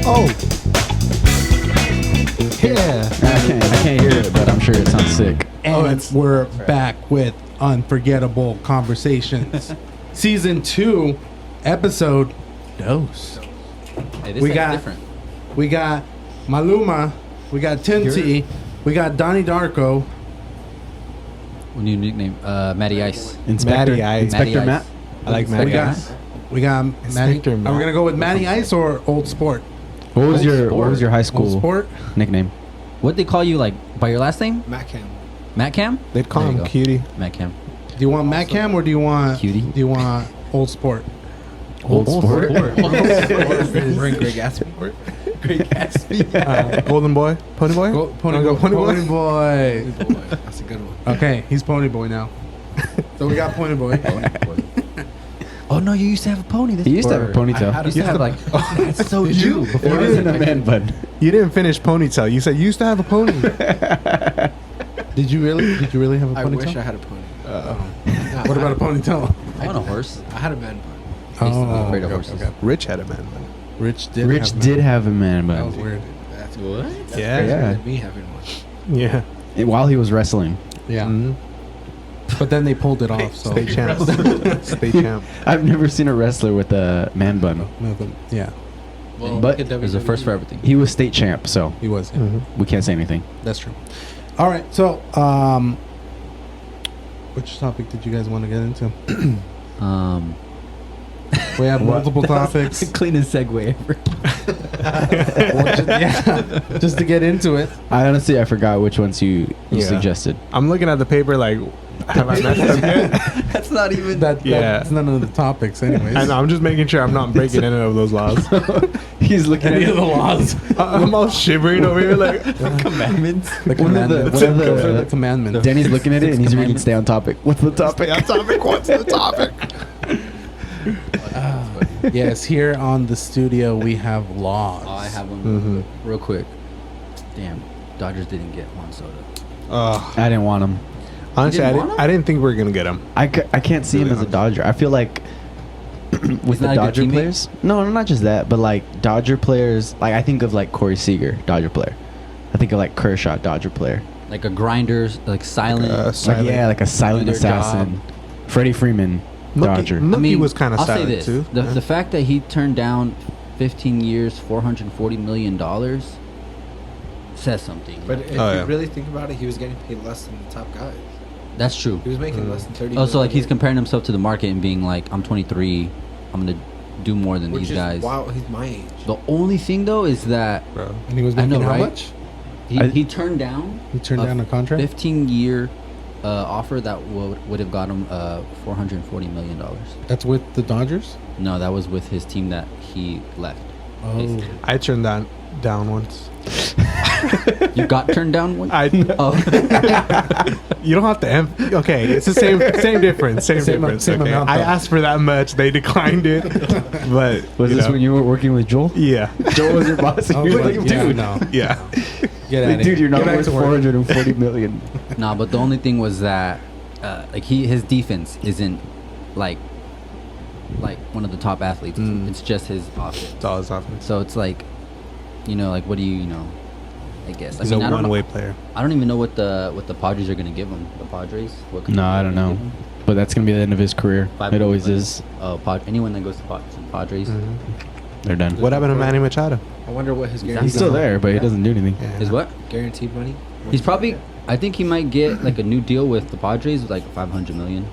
Oh. Yeah. I can't hear it, but I'm sure it sounds sick. And we're back with Unforgettable Conversations. Season 2, episode Dose. Hey, this We is got- different. We got Maluma, we got Tinty, we got Donnie Darko, New nickname, Matty Ice. Matty Ice. Inspector Matty Matt. Ice. I like Inspector Matty got- Ice. we got Matty. Inspector Are we Matt. gonna go with Matty Ice or Old Sport? What was Old your high Old school Sport? nickname? What they call you, like, by your last name? Matt Cam. Matt Cam? They'd call There you him go. Cutie. Matt Cam. Do you want Matt Cam or do you want Cutie. Do you want Old Sport? Old Sport. We're in Greg Gatsby. Great Gatsby. Golden Boy. Pony Boy? Pony Wanna go Boy. Pony Boy? Pony Boy. That's a good one. Okay, he's Pony Boy now. So we got Pony Boy. Oh, no, you used to have a pony. He used to have a ponytail. You used to have, like, that's so you. It wasn't a man bun. You didn't finish ponytail. You said you used to have a pony. Did you really have a I ponytail? wish I had a pony. What about a ponytail? I want a horse. I had a man bun. I used to be Oh, afraid of okay, horses. okay. Rich had a man bun. Rich did. Rich have did have a man That was bun. weird. That's What? That's Yeah. crazier Yeah. than me having one. Yeah. While he was wrestling. Yeah, Mhm. but then they pulled it off. So State champ. State champ. I've never seen a wrestler with a man bun. Nothing. Yeah, Well, But look at There's a WWE. first for everything. He was state champ, so he was. Yeah. Mhm. we can't say anything. That's true. All right. So, which topic did you guys want to get into? We have multiple topics. Cleanest segue ever. Just to get into it. I honestly forgot which ones you Yeah. suggested. I'm looking at the paper like, have I messed up yet? That's not even. Yeah. That's none of the topics, anyways. I know. I'm just making sure I'm not breaking any of those laws. He's looking Any at of the laws. I'm all shivering over here like, commandments. The One of the- commandments. one of the- Those are the commandments. Danny's looking at it and he's reading Commandments. "Stay on topic." What's the topic? What's the topic? Yes, here on the studio we have laws. Oh, I have one Mhm. real quick. Damn, Dodgers didn't get Juan Soto. I didn't want him. Honestly, didn't want him? I didn't think we were gonna get him. I can't see him Really as a Dodger. I feel like with the not a good Dodger teammate? players. No, not just that, but like Dodger players. Like I think of like Corey Seager, Dodger player. I think of like Kershaw, Dodger player. Like a grinder, like silent. Like yeah, like a silent Do their assassin. Freddie Freeman, Dodger. Mookie was kind of I'll say silent this: too. the fact that he turned down 15 years, $440 million says something. But if Oh, you yeah. really think about it, he was getting paid less than the top guys. That's true. He was making less than 30. Oh, so like he's million, comparing himself to the market and being like, "I'm 23, I'm gonna do more than which these is guys." wow, he's my age. The only thing though is that Bro. And he was I making know, how right? much? he turned down He turned a down a contract? 15-year offer that would have got him $440 million. That's with the Dodgers? No, that was with his team that he left. Oh. basically. I turned that down once. You got turned down one? I. Oh. You don't have to. Okay, it's the same difference. Same difference. same okay? amount, I though. asked for that much. They declined it. But Was you this know, when you were working with Joel? Yeah. Joel was your boss. And Oh, you were but like, yeah, dude, no. Yeah. Get like, out dude, you're not worth work. 440 million. Nah, but the only thing was that like his defense isn't like one of the top athletes. It's just his offense. It's all his offense. So it's like, like, what do you know? I guess. He's I mean, a I don't know. one-way player. I don't even know what the Padres are gonna give him. The Padres? What No, I don't know. But that's gonna be the end of his career. It always is. Oh, anyone that goes to Padres. They're done. What happened to Manny Machado? I wonder what his He's guaranteed He's still there, but he doesn't do anything. Yeah. Is what? guaranteed money. He's probably. I think he might get like a new deal with the Padres, with like 500 million.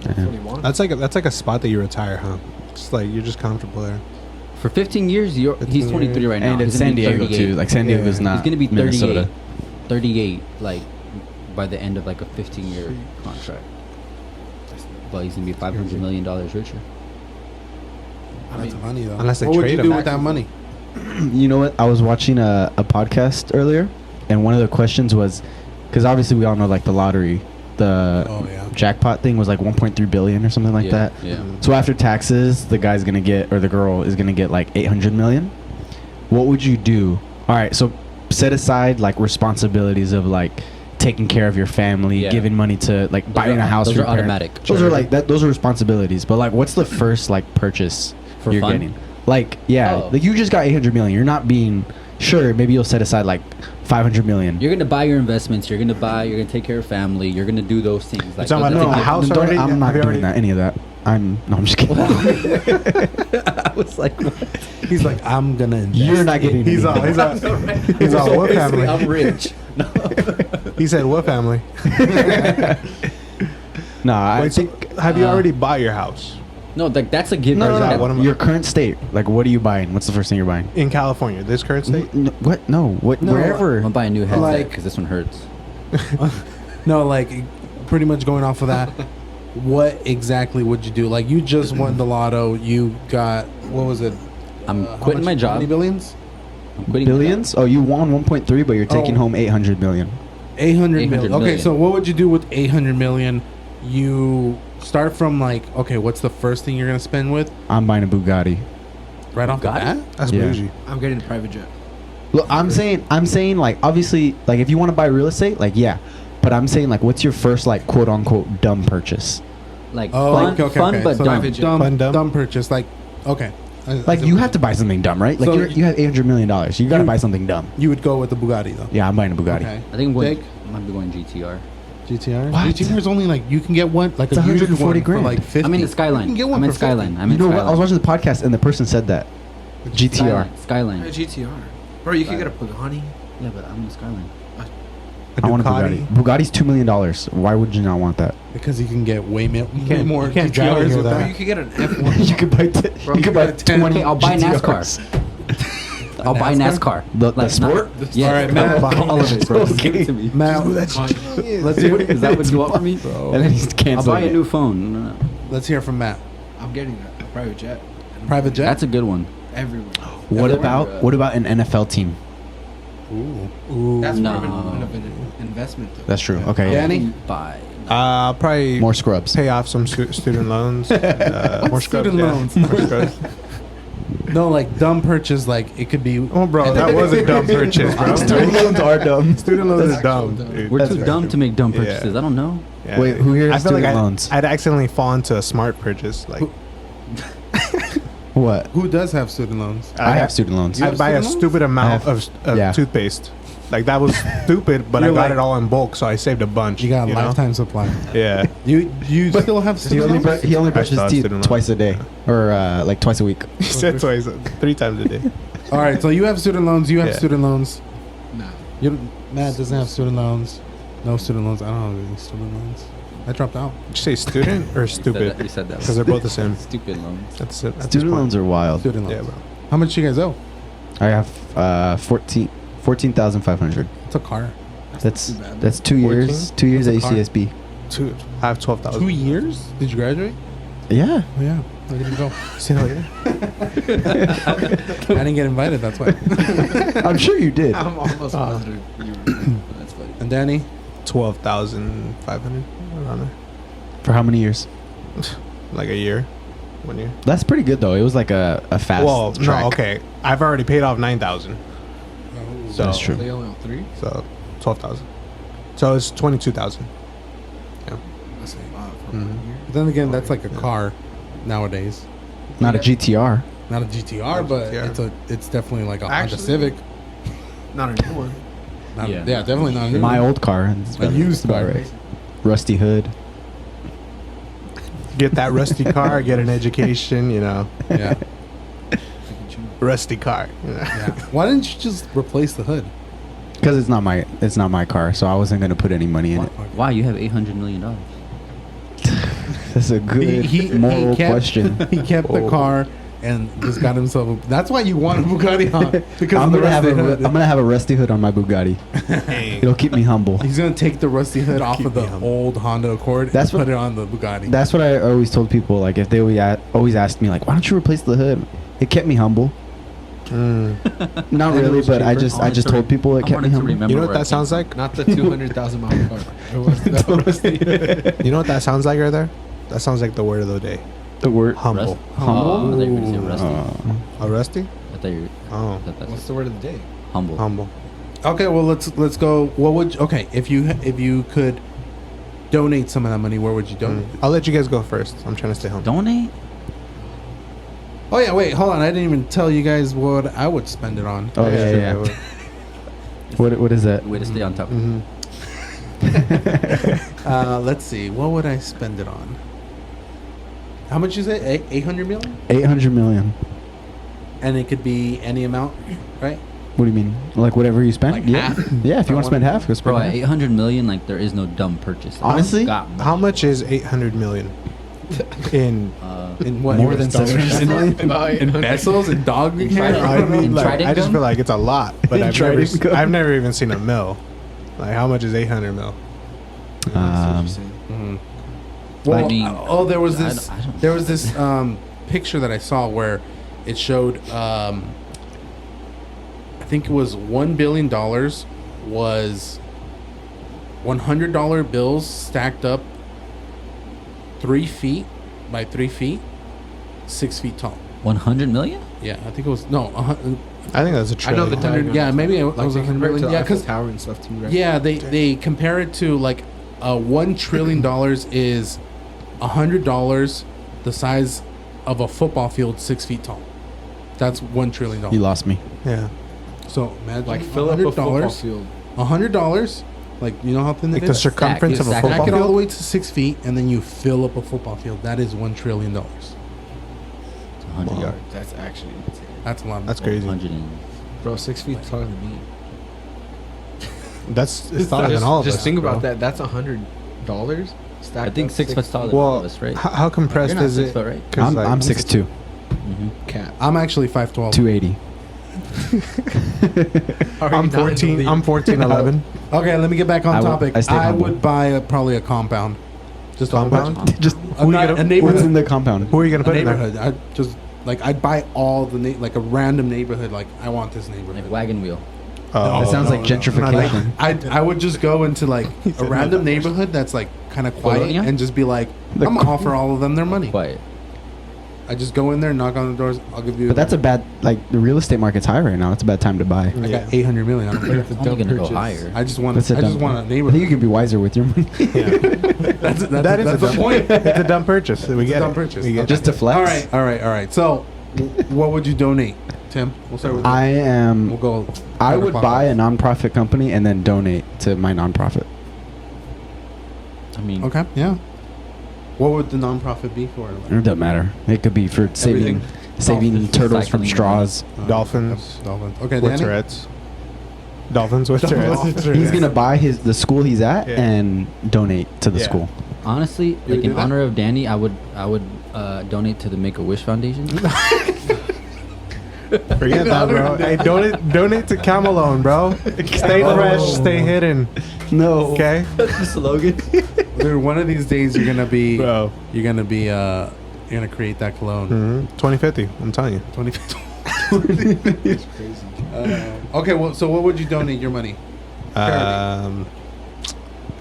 That's what he wants. That's like a spot that you retire, huh? It's like you're just comfortable there. For 15 years, he's 23 right now. And it's He's gonna San be Diego 38. too. Like San Yeah. Diego's not. He's gonna be 38. Minnesota. 38, like by the end of like a 15-year contract. But he's gonna be $500 million richer. That's money, though. Unless they what would trade you him. do with that money? You know what? I was watching a podcast earlier, and one of the questions was, because obviously we all know like the lottery, the Oh, yeah. jackpot thing was like 1.3 billion or something like Yeah, that. yeah. So after taxes, the guy's gonna get, or the girl is gonna get like 800 million. What would you do? All right, so set aside like responsibilities of like taking care of your family, Yeah. giving money to like buying a house. Those for are your parents. automatic. Those are like that. Those are responsibilities. But like, what's the first like purchase For you're fun? getting? Like, yeah, Oh. like you just got 800 million. You're not being sure. Maybe you'll set aside like 500 million. You're gonna buy your investments. You're gonna take care of family. You're gonna do those things. Like talking about those no, things- house Don't- already? I'm not Have you doing already- that. Any of that. I'm just kidding. I was like, what? He's like, I'm gonna invest. You're not getting. He's all, anything. he's all, what Basically, family? I'm rich. He said, what family? No, I Wait, so think. have you already bought your house No, like that's a given. No, no, that no. what am I- Your current state. Like, what are you buying? What's the first thing you're buying? in California? This current state? What? No. What? No, Wherever. I'm gonna buy a new headset Like- because this one hurts. No, like pretty much going off of that. What exactly would you do? Like you just won the lotto. You got what was it? I'm How quitting much- my how job. many billions? I'm quitting my Billions? Oh, you won 1.3, but you're taking Oh. home 800 million. 800 million. 800 Okay, million. so what would you do with 800 million? You start from like, okay, what's the first thing you're gonna spend with I'm buying a Bugatti. right off the Bugatti? bat? That's Yeah. bougie. I'm getting a private jet. Look, I'm saying, like, obviously, like, if you want to buy real estate, like, yeah. But I'm saying, like, what's your first, like, quote unquote, dumb purchase? Like Oh, fun, okay, okay, fun okay. but So dumb. Private jet. dumb, Fun, dumb? dumb purchase. Like, okay, Like, you have to buy something dumb, right? Like, So you have $800 million. You got to you- buy something dumb. You would go with the Bugatti though. Yeah, I'm buying a Bugatti. Okay. I think I'm going. Jake? I might be going GTR. GTR. What? GTR is only like you can get one like It's a used 140 one for grand. like 50. I'm in the Skyline. You can get one I'm in for 50. Skyline. I'm You in know Skyline. what? I was watching the podcast and the person said that. GTR. Skyline. A GTR. Bro, you could get a Pagani. Yeah, but I'm in the Skyline. A I want a Ducati. Bugatti. Bugatti's $2 million. Why would you not want that? because you can get way can't- more you can't drive GTRs here with without- Bro, that. you could get an F1. you could buy Bro, you could buy you got 10 20 Okay, I'll buy GTRs. NASCAR. I'll buy NASCAR? NASCAR. The sport? Yeah. All right, Matt. All of it, bro. Just give it to me. Matt, let's hear Is that what you want from me? And then he's I'll canceling buy a it. new phone. No. let's hear from Matt. I'm getting a private jet. Private jet. That's a good one. Everywhere. What Everywhere. about an NFL team? Ooh. That's No. more of an investment. Though. That's true. Okay. Danny? Buy. I'll probably More scrubs. pay off some student loans. More scrubs, Student yeah. loans? More scrubs. No, like dumb purchase. Like it could be. Oh, bro, that was a dumb purchase, bro. Student loans are dumb. Student loans That's are dumb. actual dumb. dude. We're That's too very dumb to make dumb Yeah. purchases. I don't know. Yeah. Wait, who here has I feel like student loans? I'd accidentally fall into a smart purchase. Like What? Who does have student loans? I have student loans. You I'd have buy a student stupid amount I have- of yeah. toothpaste. Like that was stupid, but I You're got like- it all in bulk, so I saved a bunch. You got a know? lifetime supply. Yeah. You still have He student only, loans? he only I brushes still have teeth student loans. twice a day, or like twice a week. He said twice, 3 times a day. All right, so you have student loans. You have Yeah. student loans. Nah. Matt doesn't have student loans. No student loans. I don't have any student loans. I dropped out. Did you say student or You stupid? said that. Because they're both the same. Stupid loans. That's it. Student loans are wild. Student loans. Yeah, bro. How much you guys owe? I have 14,500. It's a car. That's too bad. that's 2 years. 2 years at That's a car. UCSB. I have 12,000. 2 years? Did you graduate? Yeah. Oh yeah. Look at you go. See you later. I didn't get invited. That's why. I'm sure you did. I'm almost positive you were. That's funny. And Danny, 12,500 around there. For how many years? Like a year, 1 year. That's pretty good though. It was like a fast Well, track. no, okay. I've already paid off 9,000, so That's true. They only have 3. so 12,000. So it's 22,000. That's a lot for Mhm. 1 year. but then again, that's like a car nowadays. Not a GTR. Not a GTR, but GTR. it's definitely like a Honda Actually- Civic. Not a new one. Not, Yeah. yeah. definitely not a new My one. old car. It's A used about car. right. Rusty hood. Get that rusty car, get an education, you know. Yeah. Rusty car. You know? Yeah. Why didn't you just replace the hood? Because it's not my car, so I wasn't gonna put any money in it. Why you have $800 million? That's a good He moral kept- question. He kept the car and just got himself. That's why you want a Bugatti, huh? Because I'm of the gonna have rusty a hood. I'm gonna have a rusty hood on my Bugatti. It'll keep me humble. He's gonna take the rusty hood off Keep of the me humble. old Honda Accord That's and what- put it on the Bugatti. That's what I always told people. Like if they always asked me, like, why don't you replace the hood? It kept me humble. Mm. Not And it really, was but I cheaper. just told people it kept me humble. You know what that sounds like? Not the 200,000 mile car. It was the rusty. You know what that sounds like right there? That sounds like the word of the day. The word Humble. humble. I thought you were gonna say rusty. A rusty? I thought you. Oh, That's What's the word of the day? humble. humble. Okay, well let's go. What would okay if you could donate some of that money? Where would you donate? I'll let you guys go first. I'm trying to stay humble. Donate. Oh yeah, wait, hold on. I didn't even tell you guys what I would spend it on. Oh yeah. What is that? Way to stay on top. Mm-hmm. Let's see. What would I spend it on? How much is it? 800 million? 800 million. And it could be any amount, right? What do you mean? Like whatever you spend? Like yeah. half? Yeah, if you I want to spend wanna- half, go spend Bro, at half. 800 million, like there is no dumb purchase. Honestly? Got How much is 800 million in? In what? More than 700 million? In pesos and dog In hair? Trident- I mean, in like, Trident I just gum? feel like it's a lot, but In Trident gum? I've never even seen a mill. Like, how much is 800 mil? Mhm. Well, I mean, there was I this. don't- There was this picture that I saw where it showed. I think it was $1 billion was $100 bills stacked up 3 feet by 3 feet, 6 feet tall. 100 million? Yeah, I think it was no. I think that's a I trillion. know the 100 diagram. yeah, maybe it Like was they 100 compare it to million. the Yeah, Eiffel 'cause- Tower and stuff too, right? Yeah, they compare it to like $1 trillion is $100 the size of a football field 6 feet tall. That's $1 trillion. You lost me. Yeah. So imagine Like fill up a football field. $100. Like you know how thin Like it the is? circumference of a Stack it football Stack it all the field. way to 6 feet, and then you fill up a football field. That is $1 trillion. It's 100 Wow. yards. That's actually insane. That's a lot. Of That's football. crazy. 100 and Bro, 6 feet taller than me. That's it's taller than all of us. Just think bro. about that. That's $100 stacked. I think up 6 foot taller than all of us, right? How compressed You're not is 6 it? foot, right? 'Cause, I'm 6'2", Mm-hmm. Cat. I'm actually 5'12". 280. I'm 14. I'm 14'11". Okay, let me get back on topic. I stay I humble. would buy probably a compound. Just Compound? A, Just Who are you a gonna- neighborhood. what's in the compound? Who are you gonna A put in there? neighborhood. I just like I'd buy all the like a random neighborhood. Like I want this neighborhood. Like wagon wheel. Oh, That sounds like gentrification. I would just go into like a random neighborhood that's like kind of quiet Colonia? and just be like, The I'm gonna offer all of them their money. Quiet. I just go in there, knock on the doors. I'll give you. But that's a bad, like, the real estate market's high right now. That's a bad time to buy. I got 800 million. I don't care. It's only gonna go higher. I just want. That's a I just dumb- want a I think neighborhood. you can be wiser with your money. That's That is that's a the dumb point. It's a dumb purchase. We get dumb it. purchase. We get Just to flex. All right. So, what would you donate, Tim? We'll start with you. I am. We'll go. I would buy a nonprofit company and then donate to my nonprofit. I mean, Okay. Yeah. What would the nonprofit be for? It doesn't matter. It could be for saving Dolphins. turtles from Recycling. straws. Dolphins. Dolphins. Okay. with Danny? Tourette's. Dolphins with Tourette's. He's gonna buy the school he's at Yeah. and donate to the Yeah. school. honestly, would like do in that? honor of Danny, I would donate to the Make a Wish Foundation. Forget that, bro. Hey, donate to Camelone, bro. Stay fresh, stay hidden. No. Okay, That's the slogan. Dude, one of these days you're gonna be. bro. You're gonna be. You're gonna create that cologne. 2050. I'm telling you. 2050. Okay. Well, so what would you donate your money? Am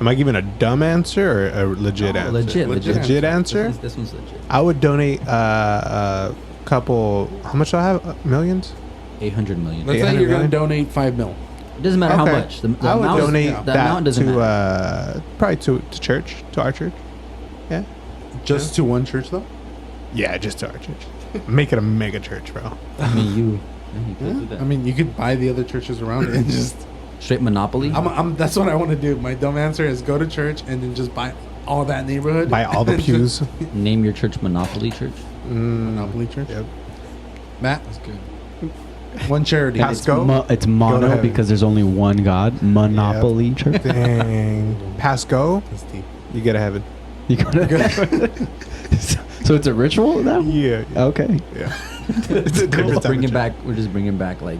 I giving a dumb answer or a legit answer? Legit. Legit answer. This one's legit. I would donate a couple. How much do I have? Millions. 800 million. Let's say 800 you're gonna million? donate 5 mil. It doesn't matter Okay. how much. The I would amount, donate the amount that doesn't to matter. probably to church, to our church. Yeah. Just to one church though. Yeah, just to our church. Make it a mega church, bro. I mean, you could do that. I mean, you could buy the other churches around it and just. Straight monopoly. That's what I want to do. My dumb answer is go to church and then just buy all that neighborhood. Buy all the And pews. Name your church Monopoly Church. Monopoly church. Yep. Matt, That's good. one charity. Pass- Go. It's Go mono ahead. because there's only one God. Monopoly church. Dang. Pass go. That's deep. You get a heaven. You gotta. So it's a ritual now. Yeah. Okay. Yeah. It's a different type of church. We're just bringing back like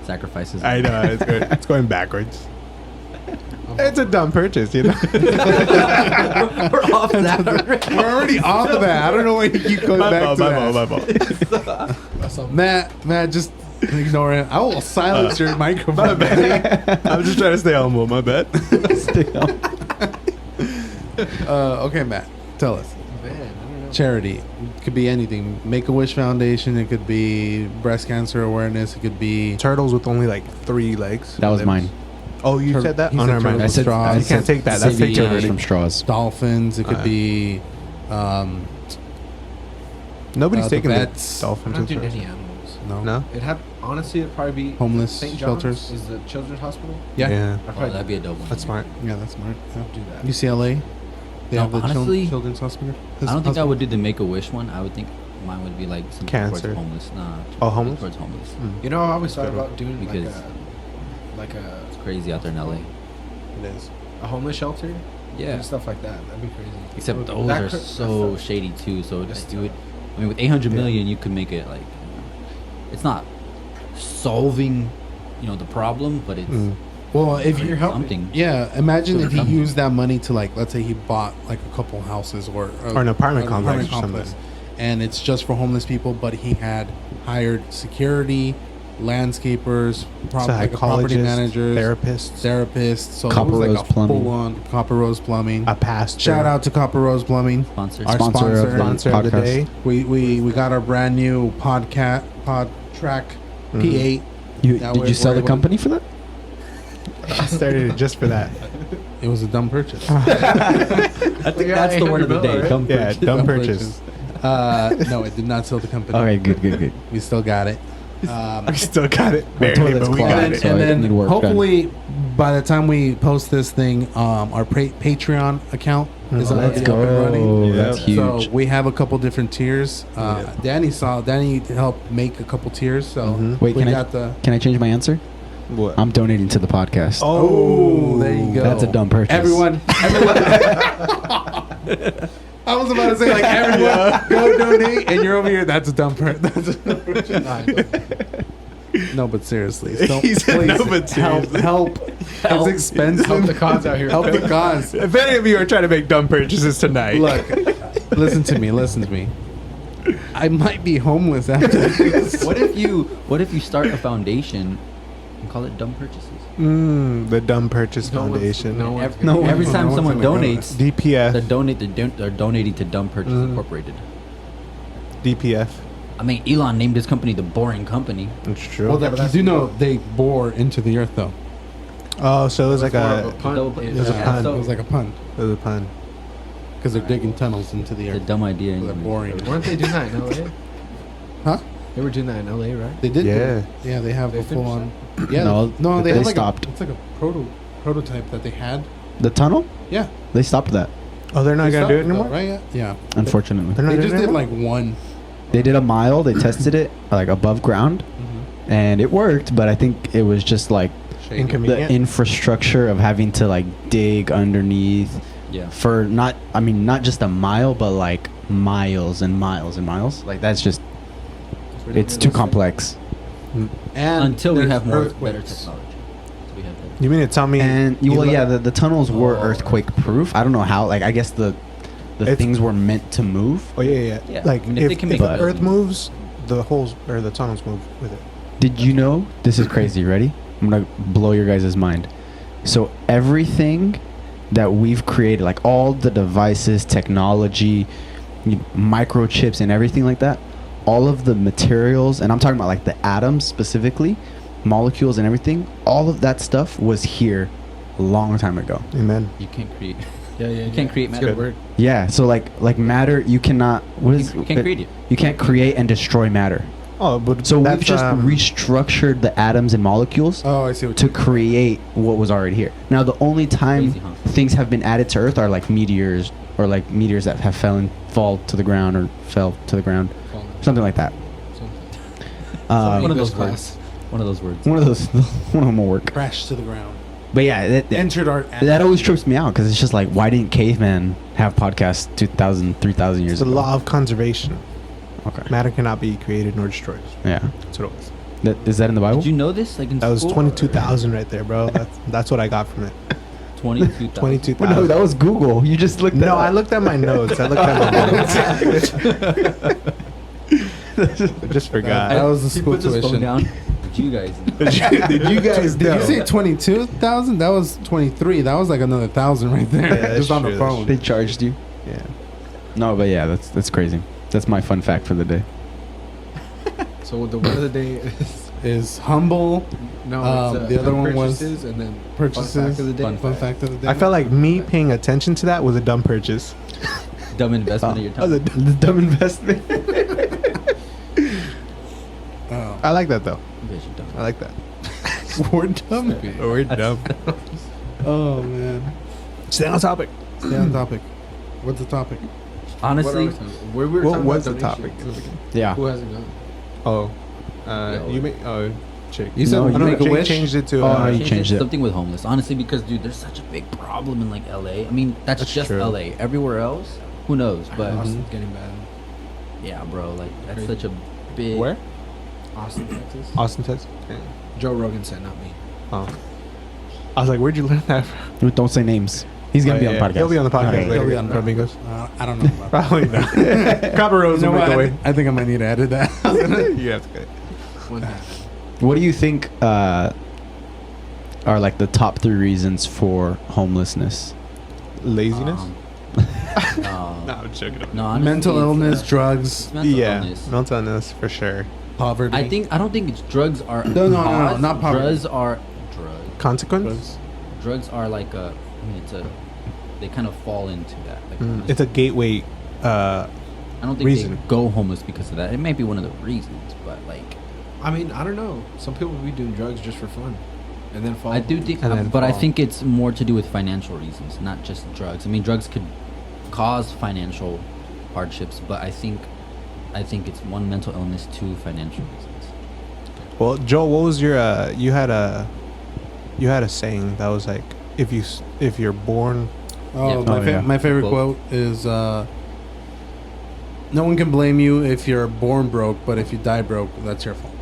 sacrifices. I know it's good. It's going backwards. It's a dumb purchase, you know. We're off that. We're already off of that. I don't know why you keep going back to that. my fault. That's all. Matt, just ignore it. I will silence your microphone. I'm just trying to stay humble. My bad. Okay, Matt, tell us. Man, I don't know. Charity. It could be anything. Make-A-Wish Foundation. It could be breast cancer awareness. It could be Turtles with only like 3 legs. That was mine. Oh, you said that? He Oh, said never mind. turtles with straws. You can't take that. That's Saving taken Turtles already. from straws. dolphins. It could Uh, be Nobody's the taking the vets. I'm dolphins not with doing us. any animals. No. No. It had honestly, it'd probably be Homeless St. John's shelters. is the children's hospital. Yeah. Yeah. I'd Oh, probably that'd be a dope one. That's smart. Yeah, that's smart. Yeah. do that. UCLA. They No, have the honestly, children's hospital. I don't think I would do the Make a Wish one. I would think mine would be like something Cancer. towards homeless. Nah. Oh, homeless? Towards homeless. Mm. You know, I always thought Good one. about doing Because- like a It's crazy out there in LA. It is. homeless shelter. Yeah. And stuff like that. That'd be crazy. Except those That are could- so that's shady too. So That's just do it. I mean, with 800 million, you could make it like. It's not solving, the problem, but it's Mm. Well, if You're you helping. something. yeah, imagine So if he something. used that money to like, let's say he bought like a couple houses or Or an apartment complex or something. and it's just for homeless people, but he had hired security, landscapers, like a property Psychologists, managers, therapists, so Copper it was Rose like a Plumbing. full-on Copper Rose Plumbing. a pastor. Shout out to Copper Rose Plumbing, Sponsor. our Sponsor sponsor. of the sponsor of the podcast. day. We got our brand new pod track P8. You, Now did we're- you sell we're the able to- company for that? I started it just for that. It was a dumb purchase. I think that's the word of the day. right? Dumb Yeah, purchase. dumb purchase. No, it did not sell the company. Okay, good. We still got it. I still got it. My Barely, toilet's but we clogged, got And it. so I then need work done. hopefully by the time we post this thing, our Patreon account is Oh, already Let's up and running. go. Yeah. That's huge. So we have a couple different tiers. Yeah. Danny helped make a couple tiers. So Mhm. Wait, we can got the. I change my answer? What? I'm donating to the podcast. Oh, there you go. That's a dumb purchase. Everyone. I was about to say like everyone go donate, and you're over here. That's a dumb That's a dumb purchase. No, but seriously, don't, He said, please "No, but seriously." help. It's expensive. Help the cause out here. Help the cause. If any of you are trying to make dumb purchases tonight, Look, listen to me. I might be homeless after this. What if you start a foundation and call it Dumb Purchases? the Dumb Purchase No one's- Foundation. no one's Every, gonna- no every one's time gonna someone go to donates, DPF. they're donating to Dumb Purchase Mhm. Incorporated. DPF. I mean, Elon named his company the Boring Company. It's true. Well, you do know they bore into the earth, though. Oh, so it was like More of a pun. Double- It was a yeah, pun. so It was like a pun it was a pun. because they're digging tunnels into the it's a earth. dumb idea. They're anyway. boring. Weren't they doing that in LA? Huh? They were doing that in LA, right? They did. Yeah. Yeah, they have They a full on. finished Yeah. No, they they have like stopped. it's like a prototype that they had. The tunnel? Yeah. They stopped that, Oh, they're not They gonna do it stopped anymore. though, right? Yeah. unfortunately. They're not They doing just it did anymore? like one. They did a mile. They tested it like above ground, and it worked. But I think it was just like Shady. Inconvenient. the infrastructure of having to like dig underneath Yeah. for not just a mile, but like miles and miles and miles. Like that's just it's too complex. And Until we there's have more earthquakes. better technology. Until we have that. You mean to tell me? And you well, look- yeah, the tunnels were Oh. earthquake proof. I don't know how. Like I guess the It's- things were meant to move. Oh yeah. Yeah, Like I mean, if if, they can if make the a Earth building. moves, the holes or the tunnels move with it. Did you know? This is crazy. Ready? I'm gonna blow your guys' mind. So everything that we've created, like all the devices, technology, microchips, and everything like that, all of the materials, and I'm talking about like the atoms specifically, molecules and everything, all of that stuff was here a long time ago. Amen. You can't create. Yeah, You can't create It's matter. good word. Yeah. So like matter, you cannot. What is? You can't create it. You can't create and destroy matter. Oh, but So that's, we've just restructured the atoms and molecules Oh, I see what to you create what was already here. Now, the only time Crazy, huh? things have been added to Earth are like meteors, or like meteors that have fall to the ground, or fell to the ground, something like that. One of English those class. words. One of those words. One of those, one of them will work. crash to the ground. But yeah, Entered our. that always trips me out because it's just like, why didn't cavemen have podcasts 2,000, 3,000 years It's a ago? law of conservation. Okay. Matter cannot be created nor destroyed. Yeah. That's what it was. Is that in the Bible? Did you know this? Like in That was school? 22,000 right there, bro. That's what I got from it. 22,000. 22,000. no, that was Google. You just looked. No, I looked at my notes. I looked at my notes. I just forgot. That was the He school put his phone tuition. down. Did you guys? Did you guys Did know? you say 22,000? That was 23. That was like another 1,000 right there, Yeah, that's just on the true, that's phone. They charged you. Yeah. No, but yeah, that's crazy. That's my fun fact for the day. So the word of the day is Is humble no. The other one was purchases and then purchases. Fun fact of the day. Fun fact of the day. I felt like me paying attention to that was a dumb purchase. Dumb investment of your That was time. a The dumb investment. I like that though. You guys are dumb. I like that. We're dumb. We're dumb. Oh man. Stay on topic. Stay on topic. What's the topic? Honestly, we were What talking was about the donations topic? in the beginning. Yeah. Who hasn't gone? Oh, Yeah, you make Chick. You said No, you you make a Jake wish. changed it to. Oh, no, you Change changed it. something with homeless. Honestly, because dude, there's such a big problem in like LA. I mean, that's just true. LA. Everywhere else, who knows? But Austin's getting bad. yeah, bro, like that's Crazy. such a big. Where? Austin, Texas. Austin, Texas. Yeah. Joe Rogan said, not me. Oh. I was like, where'd you learn that from? Don't say names. He's gonna Oh, be on yeah. the podcast. He'll be on the podcast Okay. later. He'll be on the Amigos. I don't know about that. Probably not. Copper Rose You know will what? make the I, way. I think I might need to edit that. You have to get it. One half. What do you think are like the top 3 reasons for homelessness? Laziness? No, No, I'm joking. no, honestly, Mental it's, illness, uh, drugs, it's mental Yeah, illness. mental illness for sure. poverty. I don't think it's drugs are. No, cause. not poverty. Drugs are Consequence? Drugs. drugs are like a. I mean, it's a. They kind of fall into that. Like, It's a gateway. I don't think reason. they go homeless because of that. It may be one of the reasons, but like I mean, I don't know. Some people be doing drugs just for fun, and then fall. I do think, And then but I fall. think it's more to do with financial reasons, not just drugs. I mean, drugs could cause financial hardships, but I think it's one, mental illness, two, financial reasons. Well, Joel, what was your? You had a saying that was like, if you're born. Oh, Yeah. my, Oh, yeah. my favorite Quote. quote is no one can blame you if you're born broke, but if you die broke, that's your fault.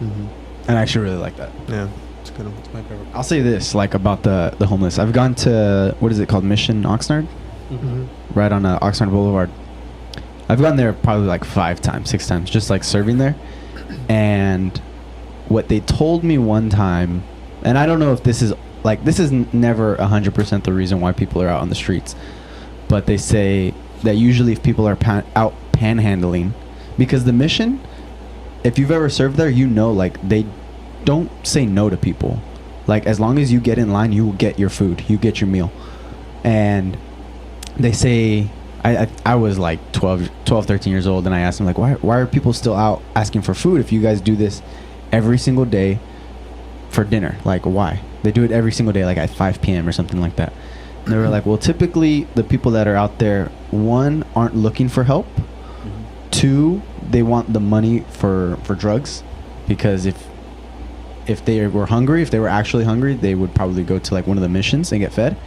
Mm-hmm. And I actually really like that. Yeah, it's good. That's my favorite. I'll say this, like about the homeless. I've gone to, what is it called, Mission Oxnard, Mm-hmm. right on Oxnard Boulevard. I've gone there probably like 5 times, 6 times, just like serving there. And what they told me one time, and I don't know if this is like, this is never 100% the reason why people are out on the streets, but they say that usually if people are out panhandling, because the Mission, if you've ever served there, you know, like they don't say no to people. Like as long as you get in line, you will get your food, you get your meal. And they say, I was like 12, 13 years old, and I asked them like, why are people still out asking for food if you guys do this every single day for dinner? Like why? They do it every single day, like at 5 p.m. or something like that. And they were like, well, typically the people that are out there, 1, aren't looking for help. 2, they want the money for drugs, because if they were hungry, if they were actually hungry, they would probably go to like one of the missions and get fed.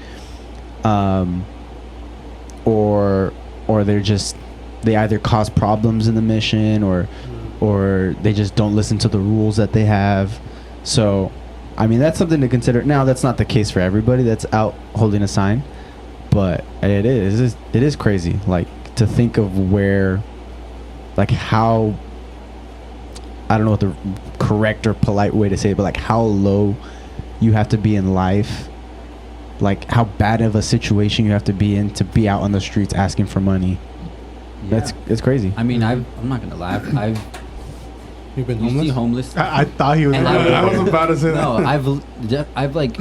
Or they either cause problems in the mission, or they just don't listen to the rules that they have. So I mean, that's something to consider. Now that's not the case for everybody that's out holding a sign, but it is crazy, like to think of where, like how, I don't know what the correct or polite way to say it, but like how low you have to be in life, like how bad of a situation you have to be in to be out on the streets asking for money. It's crazy. I mean, I'm not gonna lie. I've You've been you see homeless? homeless. I thought he was. And gonna- I was about to say that. No, I've like,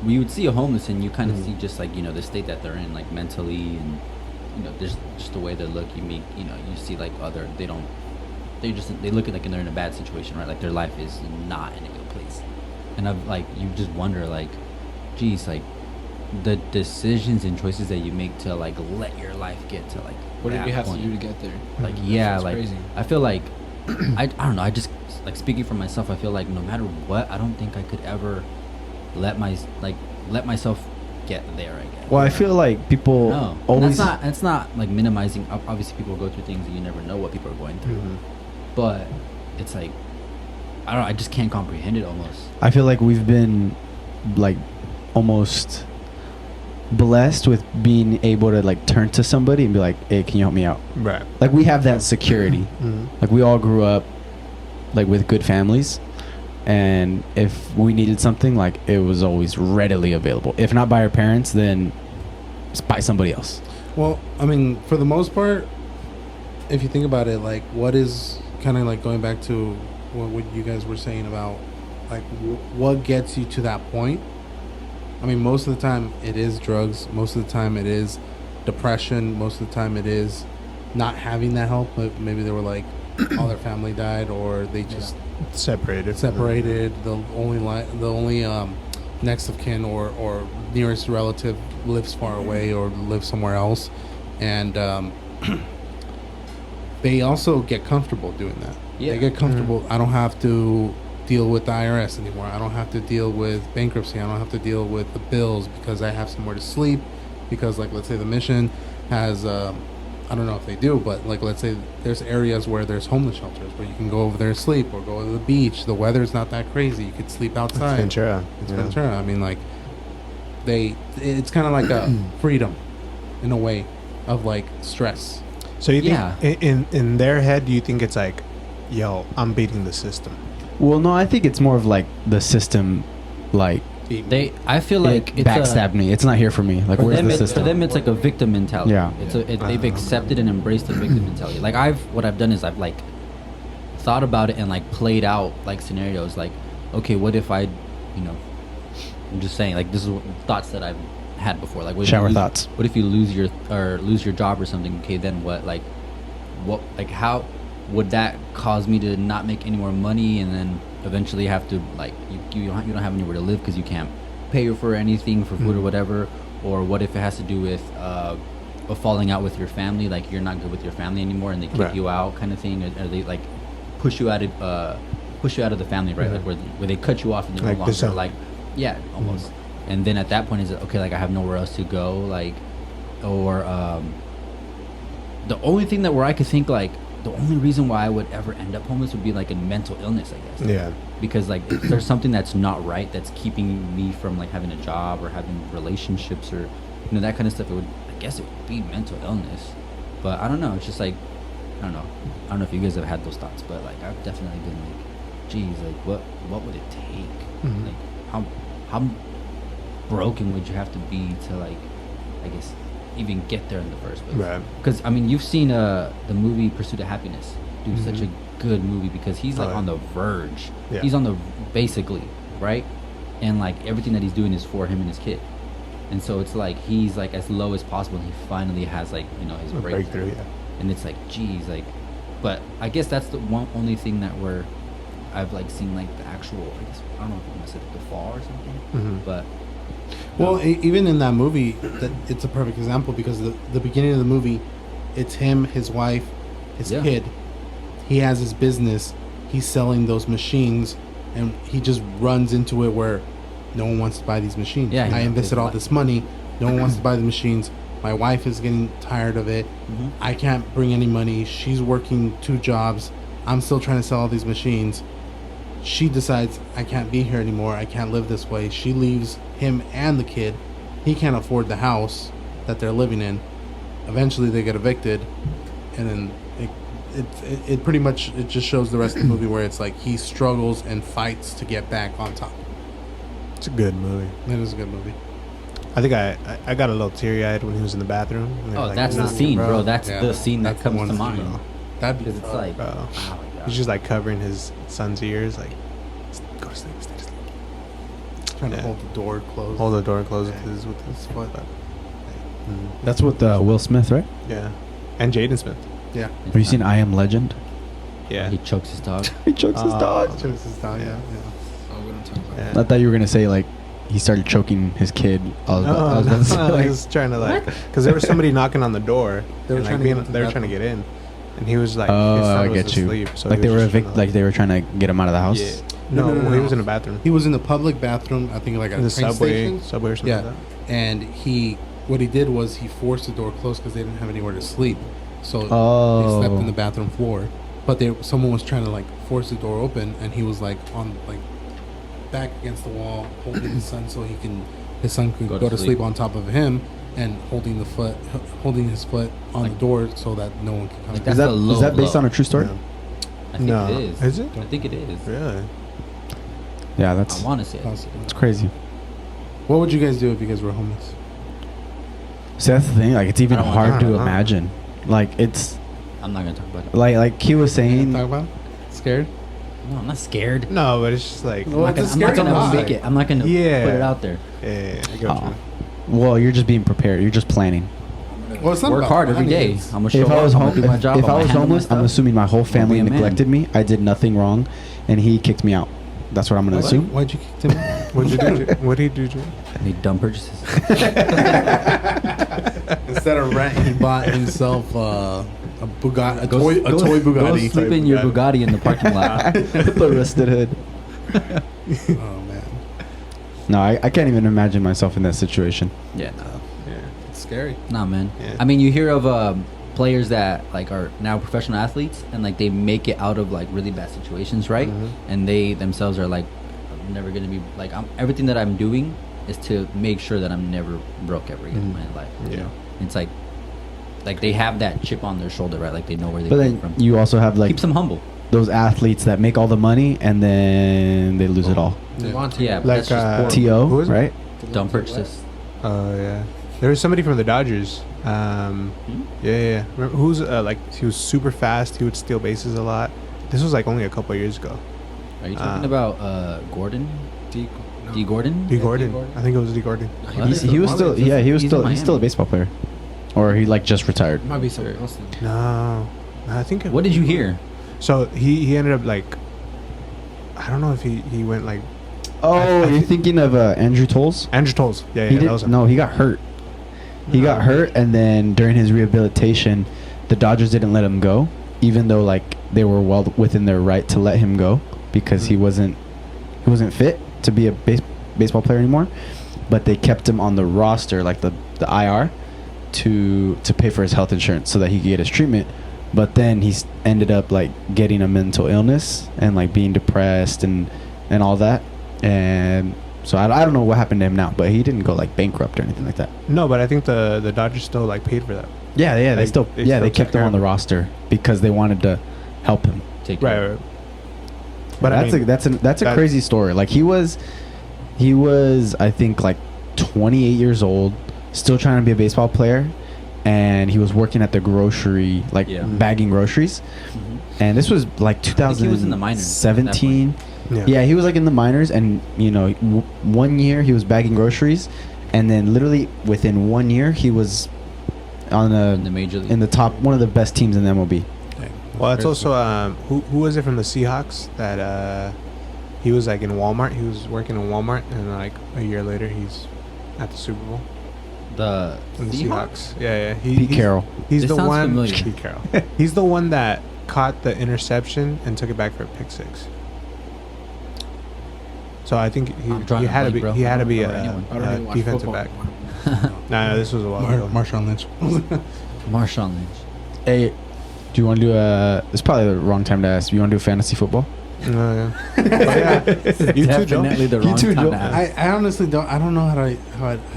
we would see a homeless and you kind of see just like, you know, the state that they're in, like mentally, and you know, there's just the way they look. You meet, you know, you see like they look at like they're in a bad situation, right? Like their life is not in a good place, and I've like, you just wonder like, geez, like the decisions and choices that you make to like let your life get to like What did that you have point. to do to get there? Like yeah, That's like crazy. I feel like I don't know. I just like speaking for myself. I feel like no matter what, I don't think I could ever let myself get there. I guess. Well, I feel like people No, and always. that's not like minimizing. Obviously, people go through things and you never know what people are going through. Mhm. But it's like I don't know. I just can't comprehend it almost. I feel like we've been like almost blessed with being able to like turn to somebody and be like, hey, can you help me out? Right. Like we have that security. Mhm. Like we all grew up like with good families, and if we needed something, like it was always readily available. If not by our parents, then it's by somebody else. Well, I mean, for the most part, if you think about it, like what is kind of like going back to what you guys were saying about like what gets you to that point. I mean, most of the time it is drugs. Most of the time it is depression. Most of the time it is not having that help. But maybe they were like all their family died, or they just Separated. separated. The only next of kin or nearest relative lives far away or lives somewhere else, and they also get comfortable doing that. Yeah. They get comfortable. I don't have to deal with the IRS anymore. I don't have to deal with bankruptcy. I don't have to deal with the bills because I have somewhere to sleep. Because, like, let's say the mission has, I don't know if they do, but, like, let's say there's areas where there's homeless shelters where you can go over there and sleep or go to the beach. The weather's not that crazy. You could sleep outside. Ventura. It's yeah. Ventura. I mean, like, it's kind of like a freedom in a way of, like, stress. So you think Yeah. in their head, do you think it's like, yo, I'm beating the system? Well, no, I think it's more of like the system, like I feel like it's backstabbed me. It's not here for me. Like, For where's them, the for system? them, it's like a victim mentality. Yeah. They've accepted and embraced the victim mentality. Like what I've done is I've like thought about it and like played out like scenarios. Like, okay, what if I, I'm just saying, like, this is thoughts that I've had before. Like, what if Shower you lose, thoughts. What if you lose your job or something? Okay, then what? Like, how would that cause me to not make any more money and then eventually have to, like, you don't have anywhere to live because you can't pay for anything for food or whatever? Or what if it has to do with a falling out with your family, like you're not good with your family anymore and they kick Right. you out, kind of thing? Or they like push you out of the family, right? Yeah. Like where they cut you off and you're Like no this longer out. like, yeah, almost. And then at that point is it okay? Like, I have nowhere else to go, like, or the only thing that where I could think, like, the only reason why I would ever end up homeless would be like a mental illness, I guess. Yeah. Because, like, if there's something that's not right that's keeping me from, like, having a job or having relationships or, that kind of stuff, I guess it would be mental illness. But I don't know. It's just like, I don't know if you guys have had those thoughts, but, like, I've definitely been like, geez, like, what would it take? Mhm. Like, how broken would you have to be to, like, I guess, even get there in the first place? Right. Because, I mean, you've seen the movie Pursuit of Happiness. Dude, Mhm. such a good movie because he's, like, Oh, yeah. on the verge. Yeah. He's on the, basically, right? And, like, everything that he's doing is for him and his kid. And so it's like he's, like, as low as possible and he finally has, like, his A breakthrough. breakthrough, yeah. And it's like, geez, like, but I guess that's the only thing that where I've, like, seen, like, the actual, I guess, I don't know if I'm gonna say the fall or something, Mhm. but Well, even in that movie, it's a perfect example because the beginning of the movie, it's him, his wife, his Yeah. kid. He has his business. He's selling those machines, and he just runs into it where no one wants to buy these machines. Yeah, I he- invested all this money. No one wants to buy the machines. My wife is getting tired of it. Mhm. I can't bring any money. She's working 2 jobs. I'm still trying to sell all these machines. She decides, I can't be here anymore. I can't live this way. She leaves him and the kid. He can't afford the house that they're living in. Eventually they get evicted, and then it pretty much, it just shows the rest of the movie where it's like he struggles and fights to get back on top. It's a good movie. It is a good movie. I think I got a little teary eyed when he was in the bathroom. And they're oh, like, that's the "Nah, scene, bro. bro." That's Yeah, the scene that that's the comes one to scene, mind. bro. That'd be Because it's like, Bro. oh my God. He's just like covering his son's ears, like, go to sleep, stay to sleep. trying Yeah. to hold the door closed. Hold the door closed Yeah. with his foot. Mhm. That's with Will Smith, right? Yeah. And Jaden Smith. Yeah. Have you seen I Am Legend? Yeah. He chokes his dog. He chokes his dog. Chose his dog, yeah. Oh, we don't talk about Yeah. that. I thought you were gonna say like he started choking his kid. I was No, about to say, I like, was trying to like, because there was somebody knocking on the door. They were and, trying like, to get into the they were trying to bathroom. get in, and he was like, oh, his son I was get you. asleep, so Like he they was were just trying to, like they were trying to get him out of the house. Yeah. No, No, he was in a bathroom. He was in the public bathroom, I think like at In a the train subway, station. or something Yeah. like that. And what he did was he forced the door closed because they didn't have anywhere to sleep. So Oh. they slept in the bathroom floor. But someone was trying to like force the door open, and he was like on like back against the wall, holding his son so his son could go to sleep on top of him, and holding his foot on the door so that no one could come. Like in. that's Is that a low is that based blow. on a true story? Yeah. I think No. it is. Is it? I think it is. Really? Yeah, that's I want to say it. Possibly. it's crazy. What would you guys do if you guys were homeless? See, that's the thing. Like it's even I don't hard wanna- to imagine. Like it's I'm not gonna talk about it. like he was saying. Talk about? Scared? No, I'm not scared. No, but it's just like, Well, I'm it's a not scary gonna vibe. make it. I'm not gonna Yeah. put it out there. I get what you Oh. mean. Well, you're just being prepared. You're just planning. Well, it's not work about hard every money, day. it's- I'm gonna show If I up. was I'm gonna do my job. if I'm I gonna was handle my homeless, I'm stuff. assuming my whole family be a man. neglected me. I did nothing wrong, and he kicked me out. That's what I'm gonna assume. Why'd you kick him? What'd you do? What did he do? Made dumb purchases. Instead of rent, he bought himself a Bugatti, a Go- toy go- Bugatti. Go sleep in your Bugatti in the parking lot. The rusted hood. Oh man, No, I can't even imagine myself in that situation. Yeah, no. Yeah. It's scary. Nah, man. Yeah. I mean, you hear of players that like are now professional athletes and like they make it out of like really bad situations, right? Mhm. And they themselves are like, I'm never gonna be like, everything that I'm doing is to make sure that I'm never broke ever again in Mhm. my life. You Yeah. know? It's like they have that chip on their shoulder, right? Like they know where they But came then from. you also have like Keeps them humble. those athletes that make all the money and then they lose it all. Yeah. Devontae, Yeah, but Like, that's just poor. To Who is it? right? Dumb purchases. Oh yeah. There was somebody from the Dodgers. Yeah. Remember, who's like he was super fast. He would steal bases a lot. This was like only a couple of years ago. Are you talking about Gordon? D. No. D. Gordon? D. Yeah, Gordon. D. Gordon. I think it was D. Gordon. He What? was He was still Marlins. he was He's still in he's still a Miami. baseball player, or he like just retired. It might be something else then. No, I think. What did you hear? So he ended up like, I don't know if he went like Oh, I you're think- thinking of Andrew Tolles? Andrew Tolles. Yeah, He that did was him. no, he got hurt. He got hurt, and then during his rehabilitation, the Dodgers didn't let him go, even though like they were well within their right to let him go because he wasn't fit to be a baseball player anymore. But they kept him on the roster, like the IR, to pay for his health insurance so that he could get his treatment. But then he's ended up like getting a mental illness and like being depressed and all that. And so I don't know what happened to him now, but he didn't go like bankrupt or anything like that. No, but I think the Dodgers still like paid for that. Yeah, they Like, still they they still kept took him on care the of him. roster because they wanted to help him. Take care. Right. But But I mean, that's a that- crazy story. Like he was I think like 28 years old, still trying to be a baseball player, and he was working at the grocery like Yeah. bagging groceries. Mhm. And this was like think he was in the minors at that 2017. yeah. Yeah, he was like in the minors, and you know, 1 year he was bagging groceries, and then literally within 1 year he was on In the a major league. in the top one of the best teams in the MLB. Dang, Well, it's crazy. also who was it from the Seahawks that he was like in Walmart. He was working in Walmart, and like a year later he's at the Super Bowl. the In the Seahawks? Seahawks. Yeah. Pete he's, Carroll. He's This the sounds one. familiar. Pete Carroll. He's the one that caught the interception and took it back for a pick six. So I think I'm he drawing a had to blank, be bro. he I had to don't be remember anyone. I don't even a watch defensive football. back. No, this was a while ago. Marshawn Lynch. Marshawn Lynch. Hey, do you want to do a? It's probably the wrong time to ask. Do you want to do fantasy football? Oh, yeah. But yeah. You too, Joe. Definitely the You wrong too, time Joe. to ask. I honestly don't. I don't know how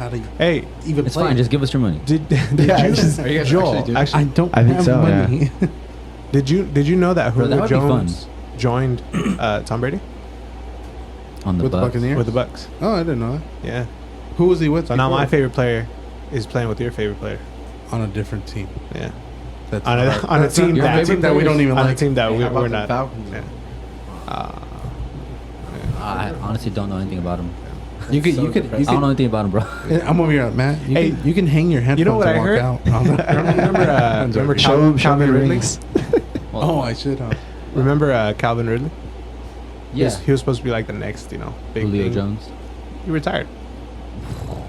to Hey, even It's play. fine. Just give us your money. did Yeah, you, just- Are you guys Joel? actually doing Actually, I don't. I think have so, yeah. money. did you know that Bro, that Julio would be fun. Jones joined Tom Brady On the With the Bucks. Buccaneers? with the Bucks? Oh, I didn't know that. Yeah. Who was he with? So now my before? favorite player is playing with your favorite player. on a different team. Yeah. That's On a- not- on a that's team not- that- a team that we don't even On a like. team that Hey, how about we're the not. Falcons? Yeah. I honestly don't know anything about him. You could, So you could, depressing. you I don't know could. anything about him, bro. I'm over here, Matt. Hey, You can hang your headphones you know what and I walk heard? out. Remember Show him Calvin the Ridley? rings. Oh, I should. Remember Calvin Ridley? Yeah. He was supposed to be like the next, big Julio thing. Jones. He retired.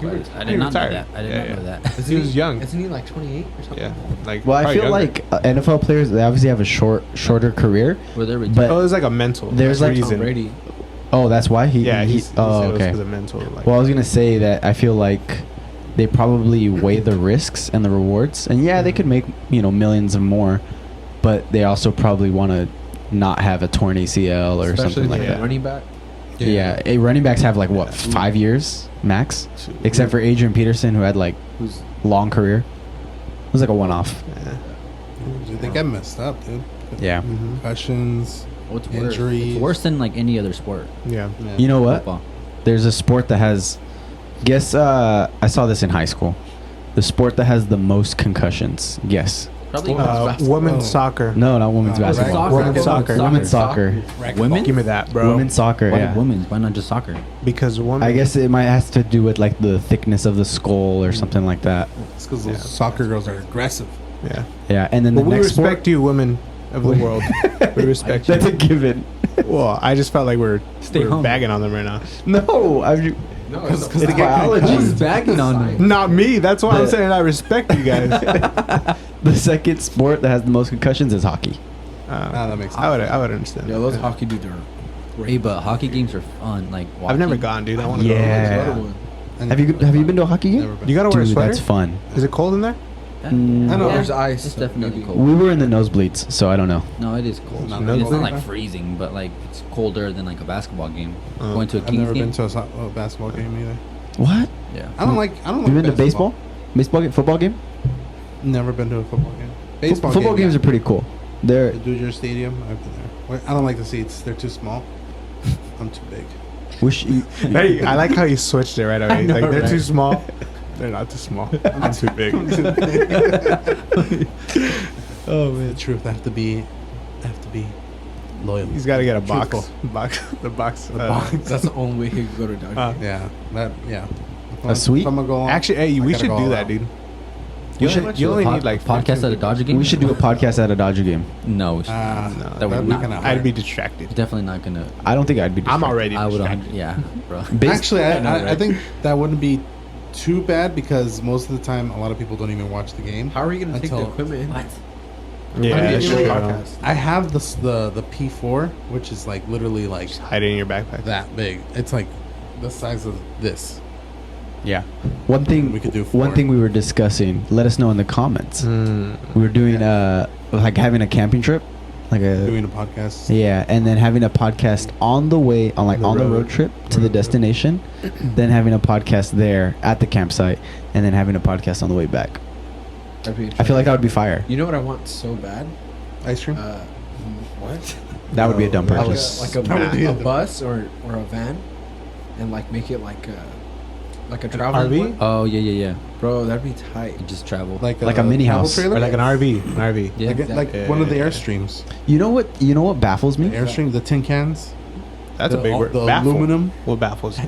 I he did not know retired. that. I did Yeah, not yeah. know that. He was young. Isn't he like 28 or something? Yeah. Like. Well, I probably feel younger. like NFL players they obviously have a shorter career, Were there but Oh, it was like a mental. There's like- reason. Tom Brady. oh, that's why he. Yeah, he he said oh, it was okay. because of mental. Like, Well, I was gonna say that I feel like they probably weigh the risks and the rewards, and yeah, they could make millions of more, but they also probably want to not have a torn ACL or Especially something like yeah. that. running back. Yeah, running backs have like what 5 years max, except for Adrian Peterson who had like Who's long career. It was like a one-off. Yeah. Dude, they got messed up, dude. Yeah. Mhm. Concussions. What's worse? Injuries. It's worse than like any other sport. Yeah. Yeah. You know what? Football. There's a sport that has. Guess I saw this in high school. The sport that has the most concussions. Guess. Probably women's Oh. soccer. No, not women's basketball. Women's soccer. Women's soccer. Women? Give me that, bro. Women's soccer. Why Yeah. women's? Why not just soccer? Because women. I guess it might has to do with like the thickness of the skull or something like that. It's because those Yeah. soccer girls are aggressive. Yeah. Yeah, and then But the we next respect you, women of the world. We respect That's a you. given. Well, I just felt like Stay we're humble. bagging on them right now. No, I've, No, Because it's biology. Who's bagging on them? Not me. That's why I'm The- saying I respect you guys. the second sport that has the most concussions is hockey. that makes sense. I would understand. Yeah, that. those hockey dudes are. Hey, but hockey games are fun. Like watching. I've never gone, dude. I want to Yeah. There's another one. And Have you been to a hockey game? Never been. go. You gotta wear a Dude, sweater. that's fun. Is it cold in there? Yeah. Mm. I know. There's ice. It's definitely maybe. cold. We were in the nosebleeds, so I don't know. No, it is cold. Not I mean, it's not cold. like freezing, but like it's colder than like a basketball game. Oh. Going to a I've Kings never game. been to a basketball game either. What? Yeah. I don't like. You been to baseball? Baseball game? Football game? Never been to a football game. Baseball Football game, games are pretty cool. They're The Dodger Stadium. I've been there. I don't like the seats. They're too small. I'm too big. wish you, Hey, I like how you switched it right away. know, Like they're right? too small. They're not too small. I'm too big. Oh man, the truth. I have to be loyal. He's got to get a box. Truthful. The box. That's the only way he could go to Dodger. Yeah, yeah. A suite? If I'm gonna go on, Actually, hey, I we gotta should go do all that, out. dude. You You should. should You only need like podcast at a Dodger game. we should do a podcast at a Dodger game. No, we should. Ah, No, that would that'd be not- kind of I'd be distracted. Definitely not gonna. I don't think I'd be. I'm distracted. already I would. distracted. Yeah, bro. Actually, I know, I right? think that wouldn't be too bad because most of the time, a lot of people don't even watch the game. How are you gonna take the Until- equipment in? What? Yeah, How do you that's do true. a podcast? I have the P4, which is like literally like Just hide it in your backpack. that big. It's like the size of this. Yeah. One thing We could do One four. thing we were discussing. Let us know in the comments. We were doing like having a camping trip, like a Doing a podcast. yeah, and then having a podcast on the way on like The on the road. road trip to the destination, then having a podcast there at the campsite, and then having a podcast on the way back. That'd be I feel like that would be fire. You know what I want so bad? Ice cream. What? That would be a dumb No, purchase. Like a That would be a a- bus or a van, and like make it like a traveling RV? one? Oh yeah. Bro, that'd be tight. You just travel. Like a mini travel house. trailer? Or like an RV. An RV. Yeah. Like Yeah, one of the yeah, yeah. Airstreams. You know what? You know what baffles The me? Airstream, the tin cans. That's the, a big word. The Baffle. aluminum. What baffles? Oh,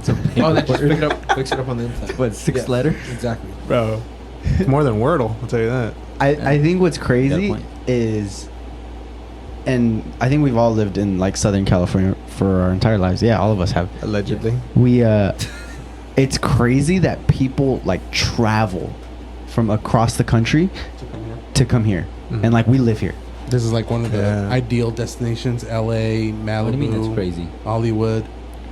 they just fix it up on the inside. What, six Yeah, letter? Exactly. Bro. It's more than Wordle. I'll tell you that. I think what's crazy point. is, and I think we've all lived in like Southern California for our entire lives. Yeah, all of us have. Allegedly. We it's crazy that people like travel from across the country to come here, Mhm. and like we live here. This is like one of the Yeah. ideal destinations: L.A., Malibu, What do you mean that's crazy? Hollywood.